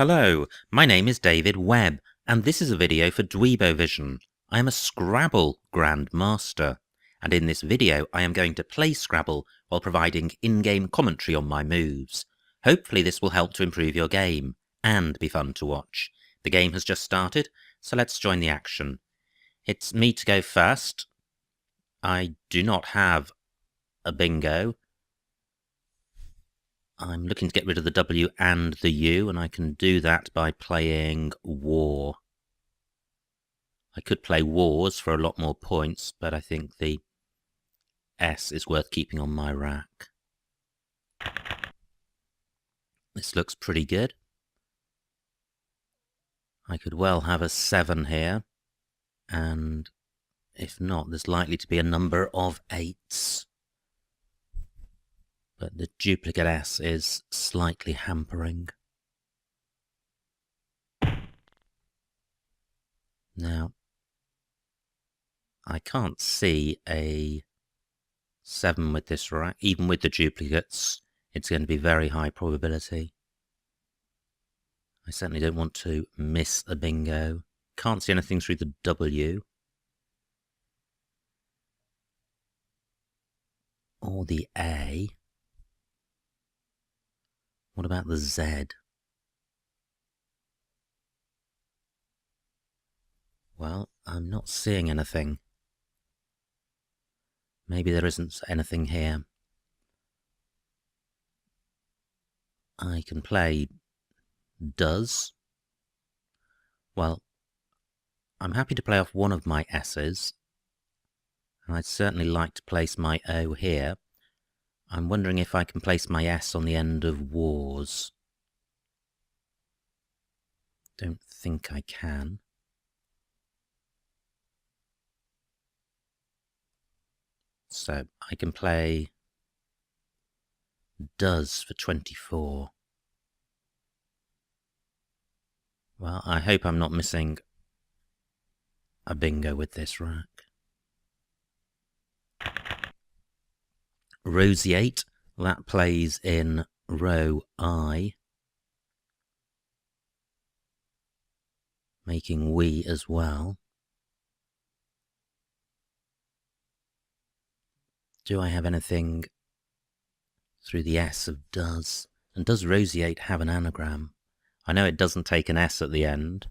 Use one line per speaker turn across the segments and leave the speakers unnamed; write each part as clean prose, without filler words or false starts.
Hello, my name is David Webb, and this is a video for Dweebovision. I am a Scrabble grandmaster, and in this video I am going to play Scrabble while providing in-game commentary on my moves. Hopefully this will help to improve your game, and be fun to watch. The game has just started, so let's join the action. It's me to go first. I do not have a bingo. I'm looking to get rid of the W and the U, and I can do that by playing War. I could play Wars for a lot more points, but I think the S is worth keeping on my rack. This looks pretty good. I could well have a 7 here, and if not, there's likely to be a number of 8s. But the duplicate S is slightly hampering. Now, I can't see a 7 with this rack. Even with the duplicates, it's going to be very high probability. I certainly don't want to miss a bingo. Can't see anything through the W. Or the A. What about the Z? Well, I'm not seeing anything. Maybe there isn't anything here. I can play does. Well, I'm happy to play off one of my S's, and I'd certainly like to place my O here. I'm wondering if I can place my S on the end of Wars. Don't think I can. So I can play does for 24. Well, I hope I'm not missing a bingo with this rack. Roseate, that plays in row I, making we as well. Do I have anything through the S of does? And does roseate have an anagram? I know it doesn't take an S at the end.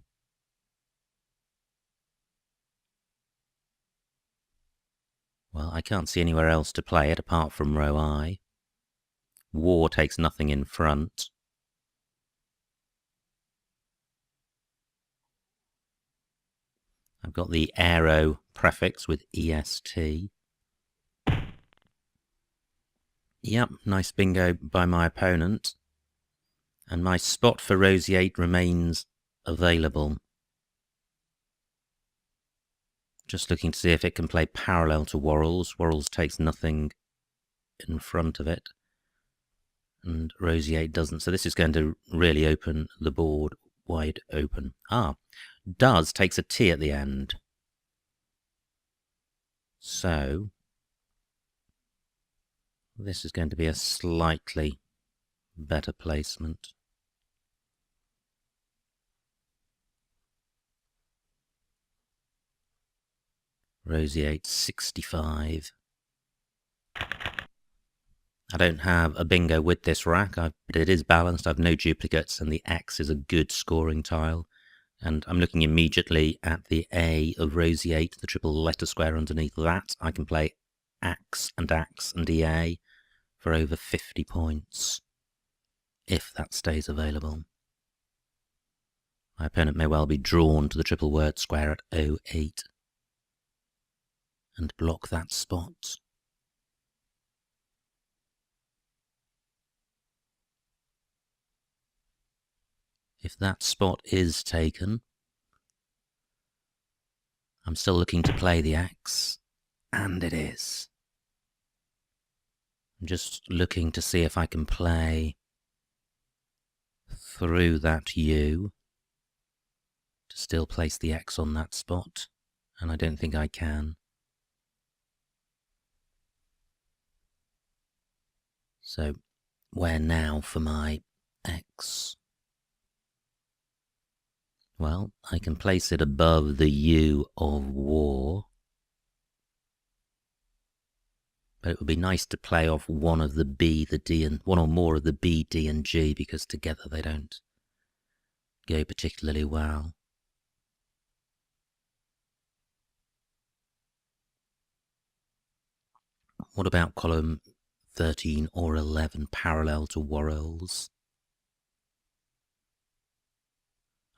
Well, I can't see anywhere else to play it apart from row I. War takes nothing in front. I've got the aero prefix with EST. Yep, nice bingo by my opponent. And my spot for roseate remains available. Just looking to see if it can play parallel to Worrells. Worrells takes nothing in front of it, and roseate doesn't. So this is going to really open the board wide open. Does takes a T at the end. So this is going to be a slightly better placement. Roseate 65. I don't have a bingo with this rack, but it is balanced. I have no duplicates, and the X is a good scoring tile. And I'm looking immediately at the A of roseate, the triple letter square underneath that. I can play Axe and EA for over 50 points, if that stays available. My opponent may well be drawn to the triple word square at 08 and block that spot. If that spot is taken, I'm still looking to play the Axe, and it is. I'm just looking to see if I can play through that U to still place the X on that spot, and I don't think I can. So where now for my X? Well, I can place it above the U of war. But it would be nice to play off one of the B, the D, and one or more of the B, D, and G, because together they don't go particularly well. What about column 13 or 11, parallel to Worrells?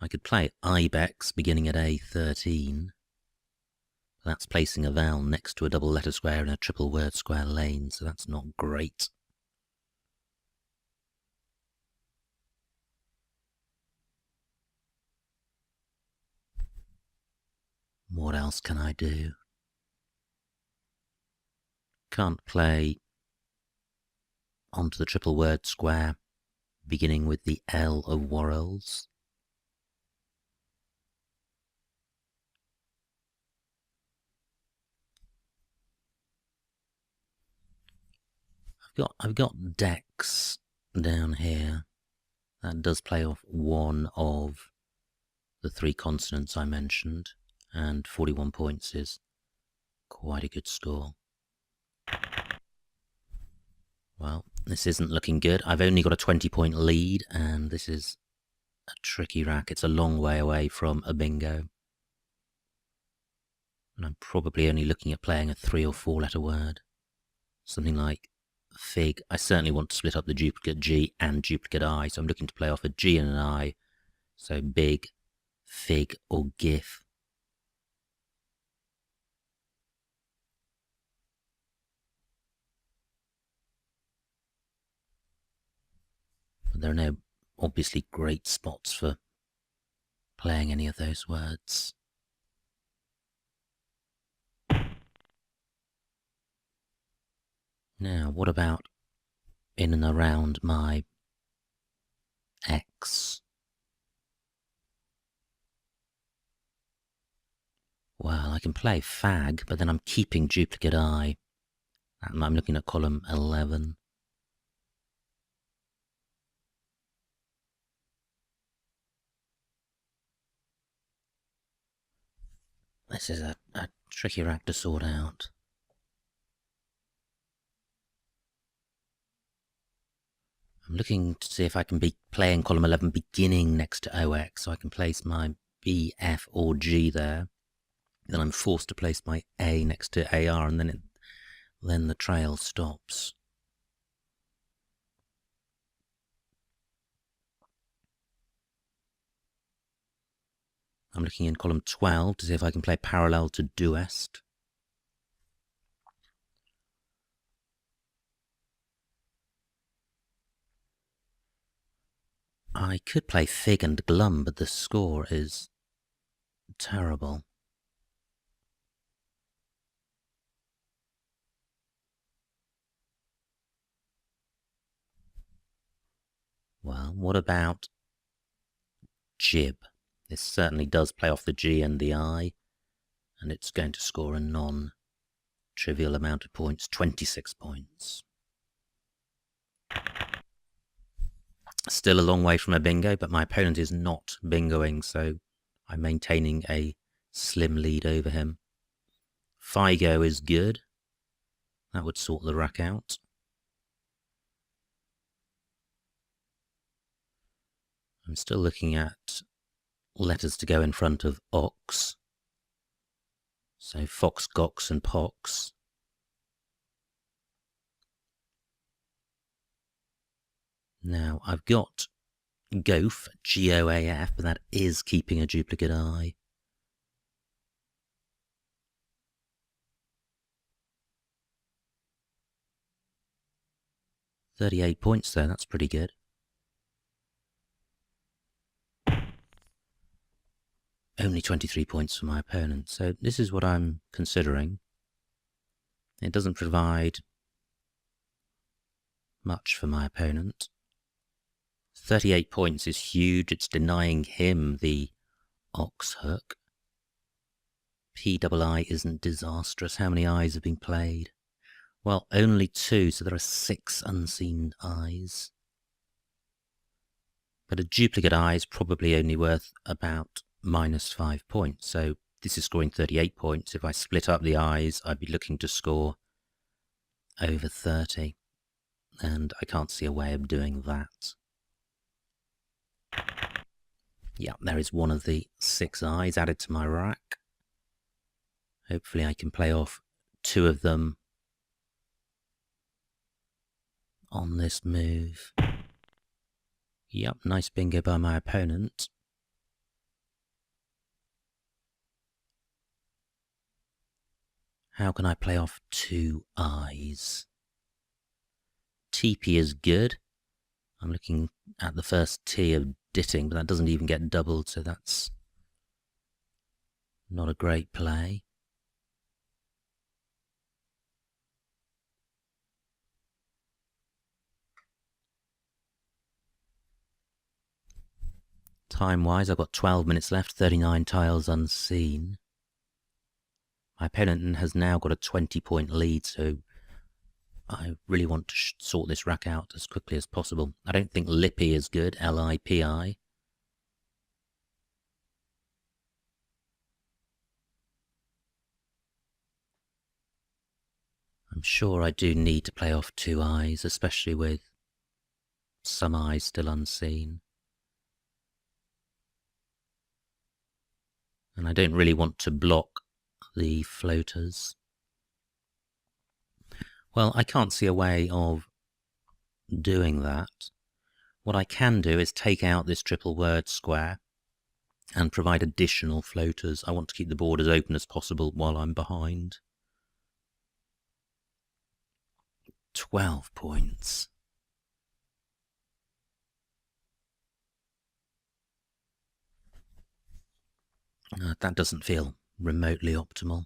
I could play Ibex beginning at A13. That's placing a vowel next to a double letter square in a triple word square lane, so that's not great. What else can I do? Can't play onto the triple word square beginning with the L of Worrells. I've got Dex down here. That does play off one of the three consonants I mentioned, and 41 points is quite a good score. Well, this isn't looking good. I've only got a 20-point lead, and this is a tricky rack. It's a long way away from a bingo. And I'm probably only looking at playing a 3 or 4 letter word. Something like fig. I certainly want to split up the duplicate G and duplicate I, so I'm looking to play off a G and an I. So big, fig, or gif. But there are no obviously great spots for playing any of those words. Now, what about in and around my X? Well, I can play fag, but then I'm keeping duplicate I. I'm looking at column 11. This is a tricky rack to sort out. I'm looking to see if I can be playing column 11 beginning next to OX, so I can place my B, F, or G there. Then I'm forced to place my A next to AR, and then the trail stops. I'm looking in column 12 to see if I can play parallel to Duest. I could play Fig and Glum, but the score is terrible. Well, what about Jib? This certainly does play off the G and the I, and it's going to score a non-trivial amount of points, 26 points. Still a long way from a bingo, but my opponent is not bingoing, so I'm maintaining a slim lead over him. Figo is good. That would sort the rack out. I'm still looking at letters to go in front of Ox. So Fox, Gox, and Pox. Now, I've got Goaf, G-O-A-F, but that is keeping a duplicate I. $38 points there, that's pretty good. Only 23 points for my opponent, so this is what I'm considering. It doesn't provide much for my opponent. 38 points is huge. It's denying him the ox hook. PII isn't disastrous. How many eyes have been played? Well, only 2, so there are 6 unseen eyes. But a duplicate eye is probably only worth about -5 points. So this is scoring 38 points. If I split up the eyes, I'd be looking to score over 30. And I can't see a way of doing that. Yeah, there is one of the 6 eyes added to my rack. Hopefully I can play off 2 of them on this move. Yep, nice bingo by my opponent. How can I play off 2 eyes? TP is good. I'm looking at the first T of ditting, but that doesn't even get doubled, so that's not a great play. Time-wise, I've got 12 minutes left, 39 tiles unseen. My opponent has now got a 20-point lead, so I really want to sort this rack out as quickly as possible. I don't think Lippy is good, L-I-P-I. I'm sure I do need to play off 2 eyes, especially with some eyes still unseen. And I don't really want to block the floaters. Well, I can't see a way of doing that. What I can do is take out this triple word square and provide additional floaters. I want to keep the board as open as possible while I'm behind. 12 points. That doesn't feel remotely optimal.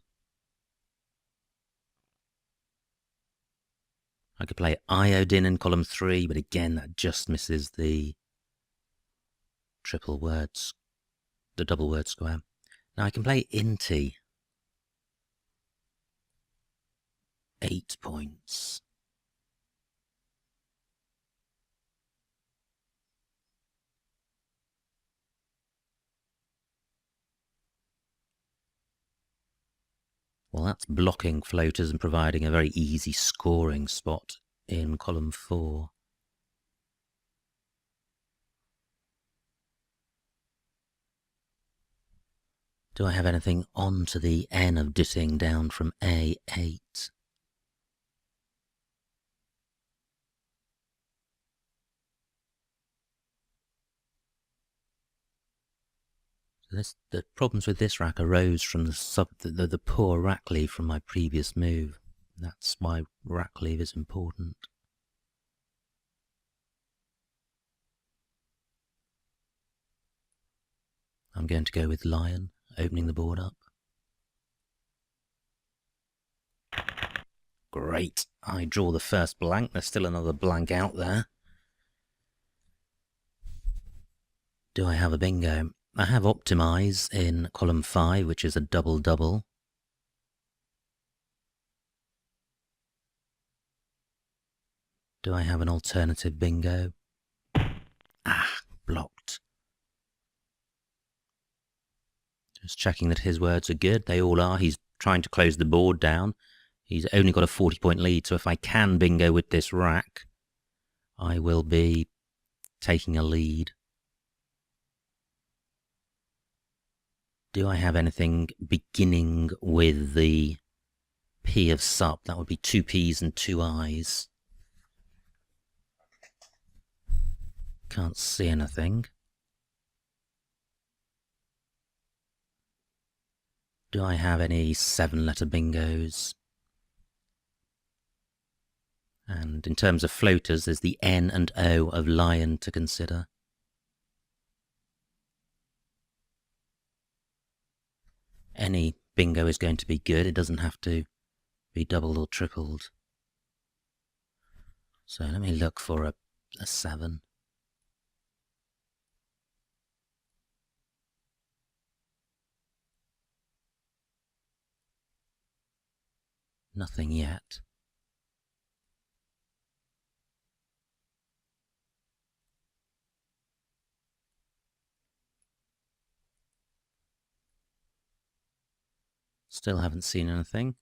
I could play iodine in column 3, but again, that just misses the triple words, the double word square. Now I can play inti. 8 points. Well, that's blocking floaters and providing a very easy scoring spot in column 4. Do I have anything onto the N of ditting down from A8? The problems with this rack arose from the poor rack leave from my previous move. That's why rack leave is important. I'm going to go with lion, opening the board up. Great. I draw the first blank. There's still another blank out there. Do I have a bingo? I have optimize in column 5, which is a double-double. Do I have an alternative bingo? Ah, blocked. Just checking that his words are good. They all are. He's trying to close the board down. He's only got a 40-point lead, so if I can bingo with this rack, I will be taking a lead. Do I have anything beginning with the P of sup? That would be 2 P's and 2 I's. Can't see anything. Do I have any 7-letter bingos? And in terms of floaters, there's the N and O of lion to consider. Any bingo is going to be good. It doesn't have to be doubled or tripled. So let me look for a 7. Nothing yet. Still haven't seen anything.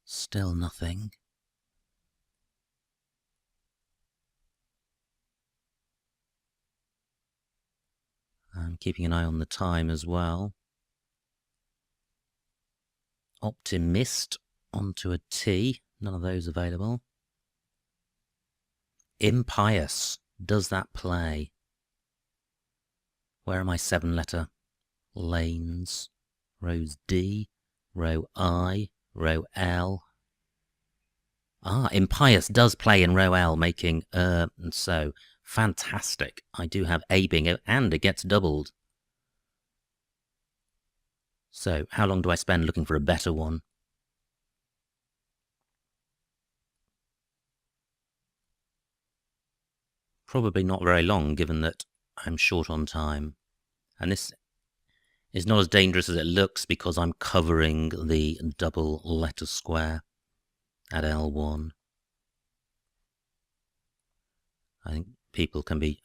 Still nothing. I'm keeping an eye on the time as well. Optimist onto a T. None of those available. Impious. Does that play? Where are my 7-letter lanes? Rows D, row I, row L. Ah, impious does play in row L, making and so. Fantastic. I do have a bingo, and it gets doubled. So, how long do I spend looking for a better one? Probably not very long, given that I'm short on time. And this is not as dangerous as it looks because I'm covering the double letter square at L1. I think people can be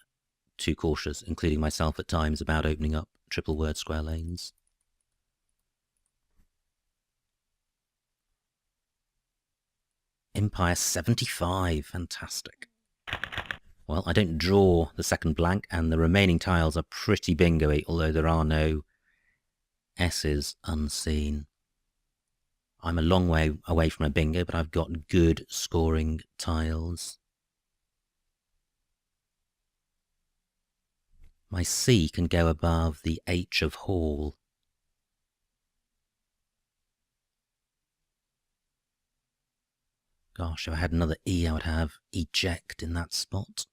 too cautious, including myself at times, about opening up triple word square lanes. Empire 75, fantastic. Well, I don't draw the second blank, and the remaining tiles are pretty bingo-y, although there are no S's unseen. I'm a long way away from a bingo, but I've got good scoring tiles. My C can go above the H of Hall. Gosh, if I had another E, I would have eject in that spot.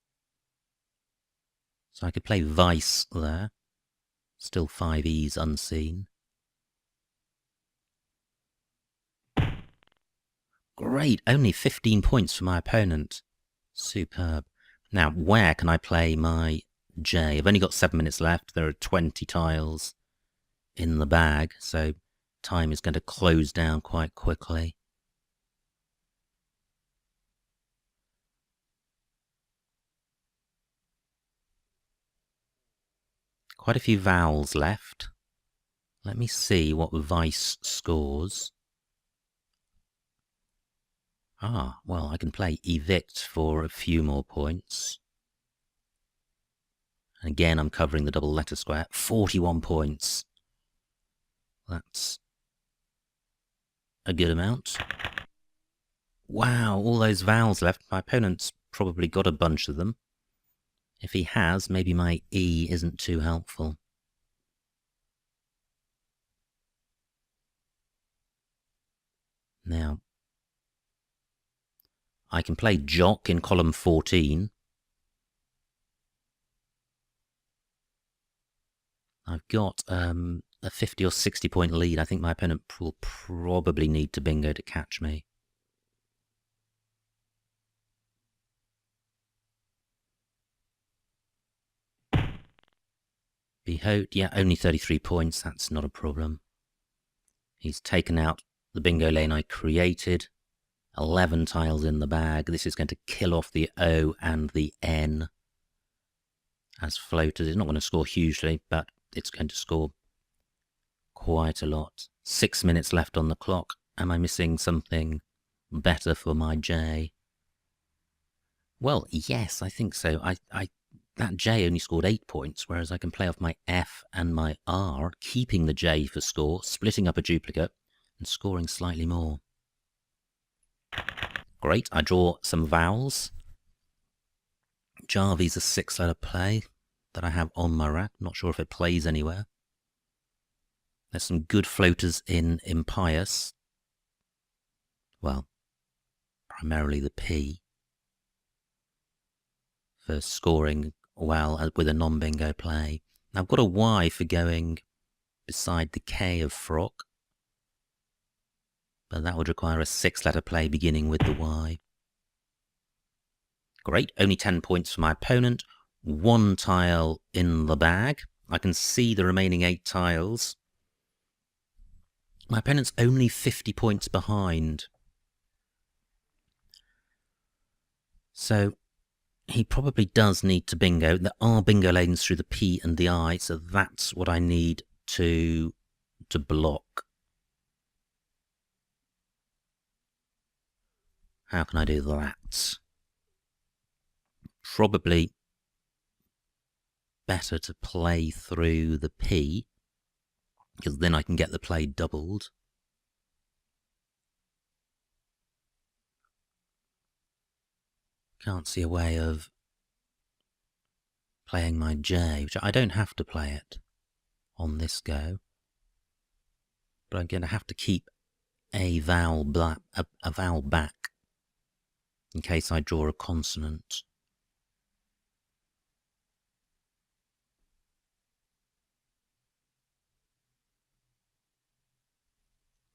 So I could play vice there. Still 5 E's unseen. Great, only 15 points for my opponent. Superb. Now, where can I play my J? I've only got 7 minutes left. There are 20 tiles in the bag, so time is going to close down quite quickly. Quite a few vowels left. Let me see what vice scores. Ah, well, I can play evict for a few more points. And again, I'm covering the double letter square. 41 points. That's a good amount. Wow, all those vowels left. My opponent's probably got a bunch of them. If he has, maybe my E isn't too helpful. Now, I can play jock in column 14. I've got a 50 or 60 point lead. I think my opponent will probably need to bingo to catch me. Behote, yeah, only 33 points. That's not a problem. He's taken out the bingo lane I created. 11 tiles in the bag. This is going to kill off the O and the N as floaters. It's not going to score hugely, but it's going to score quite a lot. 6 minutes left on the clock. Am I missing something better for my J? Well, yes, I think so. That J only scored 8 points, whereas I can play off my F and my R, keeping the J for score, splitting up a duplicate, and scoring slightly more. Great, I draw some vowels. Jarvy's a 6-letter play that I have on my rack. Not sure if it plays anywhere. There's some good floaters in impious. Well, primarily the P for scoring well with a non-bingo play. Now I've got a Y for going beside the K of frock, but that would require a 6-letter play beginning with the Y. Great, only 10 points for my opponent. 1 tile in the bag. I can see the remaining 8 tiles. My opponent's only 50 points behind. So he probably does need to bingo. There are bingo lanes through the P and the I, so that's what I need to block. How can I do that? Probably better to play through the P, because then I can get the play doubled. Can't see a way of playing my J, which I don't have to play it on this go. But I'm going to have to keep a vowel back in case I draw a consonant.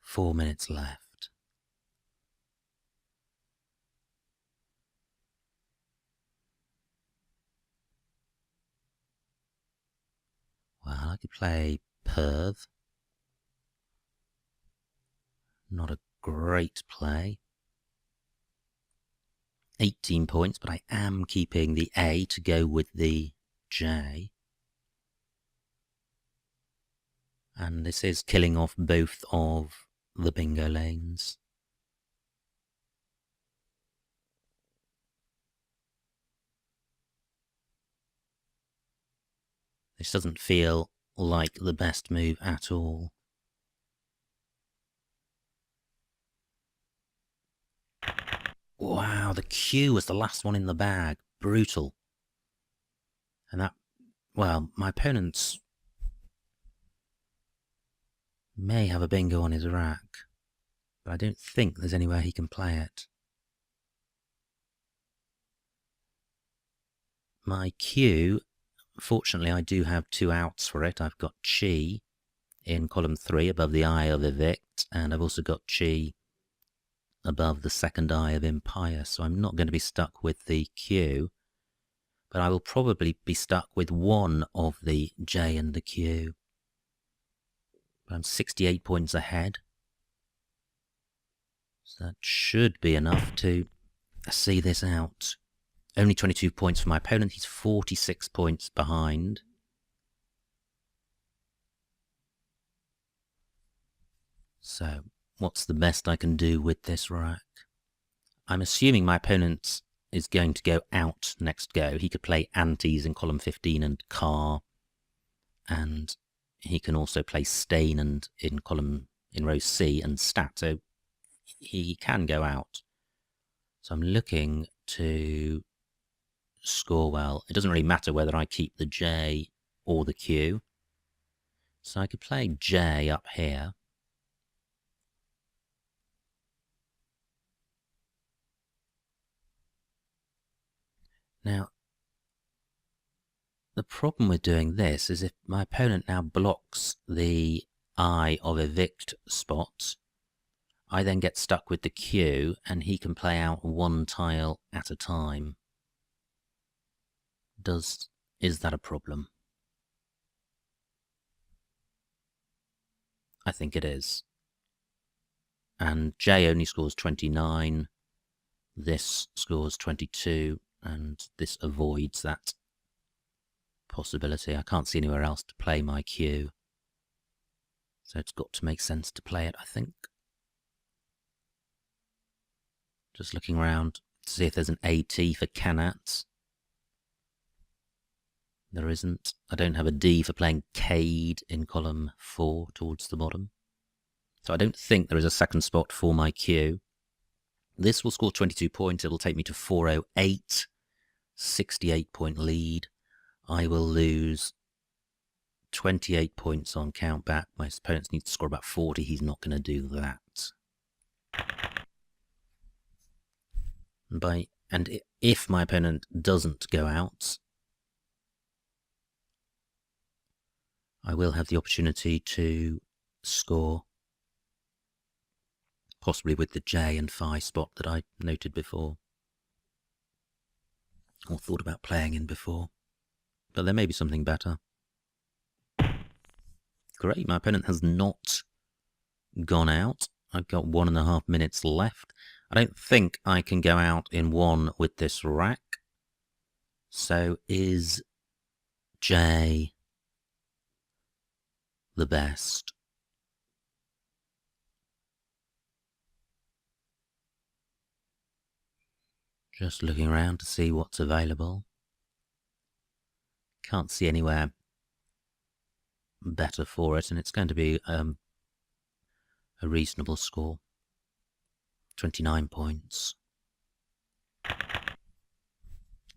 Four minutes left. Well, I could play Perth. Not a great play. 18 points, but I am keeping the A to go with the J. And this is killing off both of the bingo lanes. This doesn't feel like the best move at all. Wow, the Q was the last one in the bag. Brutal. And that, well, my opponent's may have a bingo on his rack, but I don't think there's anywhere he can play it. My Q, fortunately I do have two outs for it. I've got Chi in column 3 above the I of Evict, and I've also got Chi above the second I of Impious, so I'm not going to be stuck with the Q, but I will probably be stuck with one of the J and the Q. But I'm 68 points ahead, so that should be enough to see this out. Only 22 points for my opponent, he's 46 points behind. So, what's the best I can do with this rack? I'm assuming my opponent is going to go out next go. He could play antes in column 15 and car, and he can also play stain and in row C and stat, so he can go out. So I'm looking to score well. It doesn't really matter whether I keep the J or the Q. So I could play J up here. Now, the problem with doing this is if my opponent now blocks the I of Evict spot, I then get stuck with the Q and he can play out one tile at a time. Is that a problem? I think it is. And J only scores 29, this scores 22, and this avoids that possibility. I can't see anywhere else to play my Q, so it's got to make sense to play it, I think. Just looking around to see if there's an AT for Canats. There isn't. I don't have a D for playing Cade in column 4 towards the bottom. So I don't think there is a second spot for my Q. This will score 22 points. It'll take me to 408. 68 point lead. I will lose 28 points on countback. My opponents need to score about 40. He's not going to do that. And if my opponent doesn't go out, I will have the opportunity to score, possibly with the J and Phi spot that I noted before, or thought about playing in before. But there may be something better. Great, my opponent has not gone out. I've got 1.5 minutes left. I don't think I can go out in one with this rack. So is J the best? Just looking around to see what's available. Can't see anywhere better for it, and it's going to be a reasonable score. 29 points.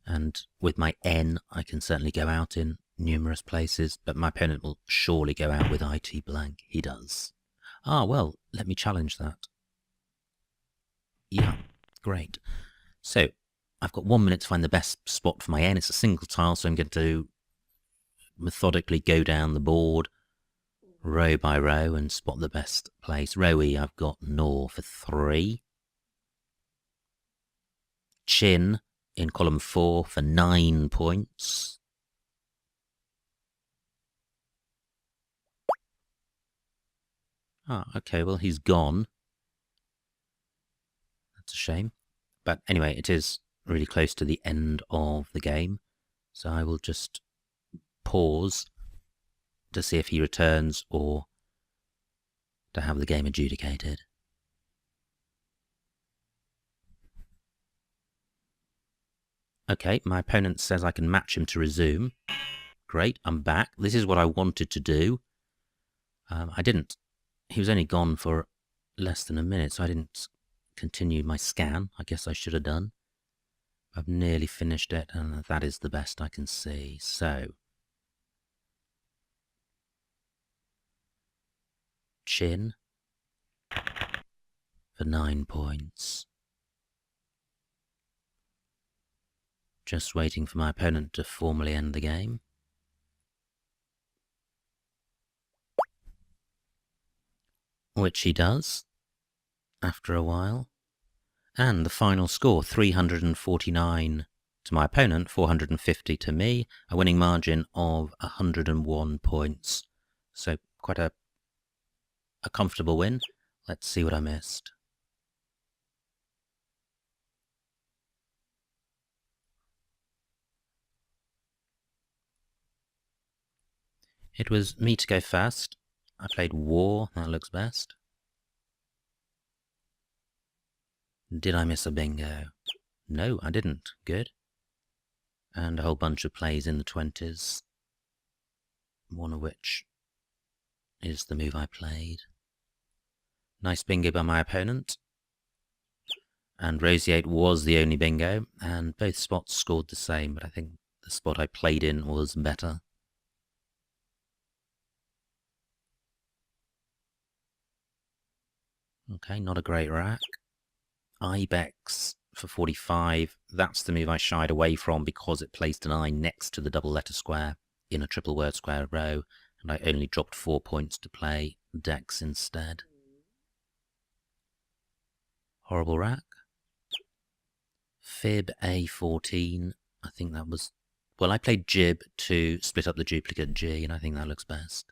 And with my N, I can certainly go out in numerous places, but my opponent will surely go out with IT blank. He does. Ah, well, let me challenge that. Yeah, great. So, I've got 1 minute to find the best spot for my N. It's a single tile, so I'm going to methodically go down the board, row by row, and spot the best place. Row E, I've got Nor for 3. Chin in column 4 for 9 points. Ah, okay, well, he's gone. That's a shame. But anyway, it is really close to the end of the game. So I will just pause to see if he returns or to have the game adjudicated. Okay, my opponent says I can match him to resume. Great, I'm back. This is what I wanted to do. I didn't. He was only gone for less than a minute, so I didn't continue my scan. I guess I should have done. I've nearly finished it, and that is the best I can see. So, Chin for 9 points. Just waiting for my opponent to formally end the game. Which he does, after a while. And the final score, 349 to my opponent, 450 to me, a winning margin of 101 points. So quite a comfortable win. Let's see what I missed. It was me to go first. I played War, that looks best. Did I miss a bingo? No, I didn't. Good. And a whole bunch of plays in the 20s. One of which is the move I played. Nice bingo by my opponent. And Roseate was the only bingo, and both spots scored the same, but I think the spot I played in was better. Okay, not a great rack. Ibex for 45. That's the move I shied away from because it placed an I next to the double letter square in a triple word square row, and I only dropped 4 points to play Dex instead. Horrible rack. Fib A14. I think that was... Well, I played Jib to split up the duplicate G, and I think that looks best.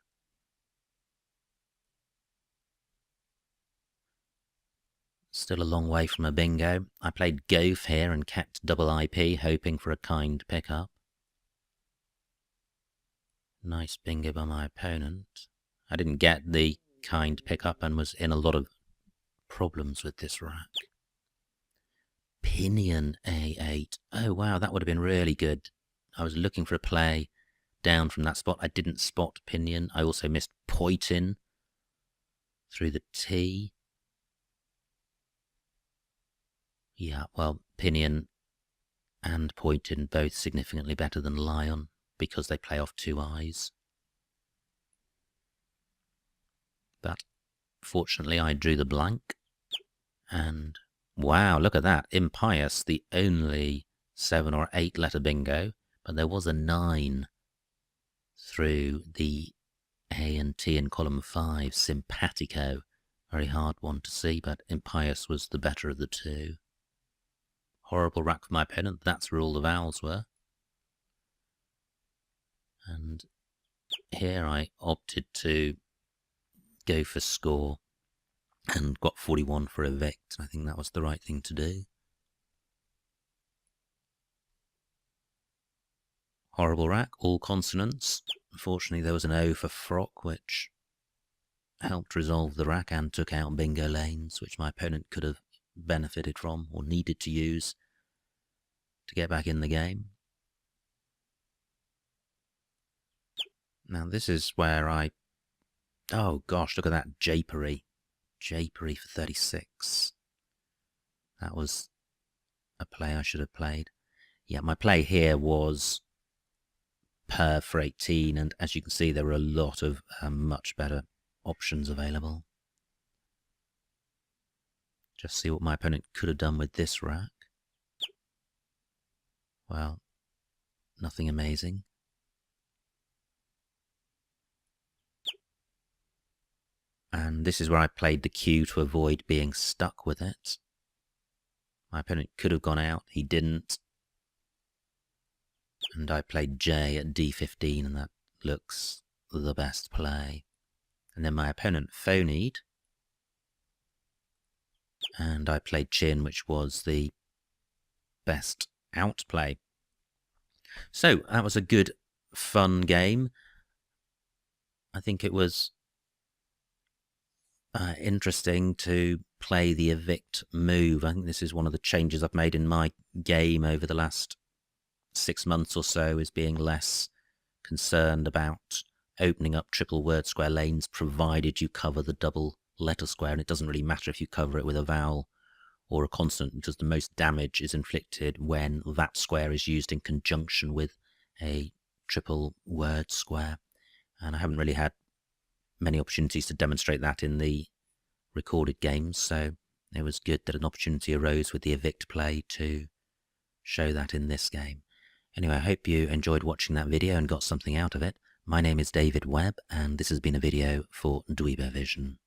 Still a long way from a bingo. I played Goaf here and kept double IP, hoping for a kind pickup. Nice bingo by my opponent. I didn't get the kind pickup and was in a lot of problems with this rack. Pinion A8. Oh wow, that would have been really good. I was looking for a play down from that spot. I didn't spot Pinion. I also missed Poitin through the T. Yeah, well, Pinion and Poitin both significantly better than Lion because they play off 2 eyes. But fortunately I drew the blank. And wow, look at that. Impious, the only 7 or 8 letter bingo, but there was a 9 through the A and T in column 5. Simpatico, very hard one to see, but Impious was the better of the 2. Horrible rack for my opponent. That's where all the vowels were. And here I opted to go for score and got 41 for evict. I think that was the right thing to do. Horrible rack, all consonants. Unfortunately, there was an O for frock, which helped resolve the rack and took out bingo lanes, which my opponent could have benefited from or needed to use to get back in the game. Now this is where oh gosh, look at that japery. Japery for 36. That was a play I should have played. Yeah, my play here was per for 18, and as you can see, there were a lot of much better options available. Just see what my opponent could have done with this rack. Well, nothing amazing. And this is where I played the Q to avoid being stuck with it. My opponent could have gone out, he didn't. And I played J at D15, and that looks the best play. And then my opponent phonied, and I played Chin, which was the best outplay. So that was a good, fun game. I think it was interesting to play the evict move. I think this is one of the changes I've made in my game over the last 6 months or so, is being less concerned about opening up triple word square lanes provided you cover the double letter square, and it doesn't really matter if you cover it with a vowel or a consonant, because the most damage is inflicted when that square is used in conjunction with a triple word square. And I haven't really had many opportunities to demonstrate that in the recorded games, so it was good that an opportunity arose with the evict play to show that in this game. Anyway, I hope you enjoyed watching that video and got something out of it. My name is David Webb, and this has been a video for Dweebovision.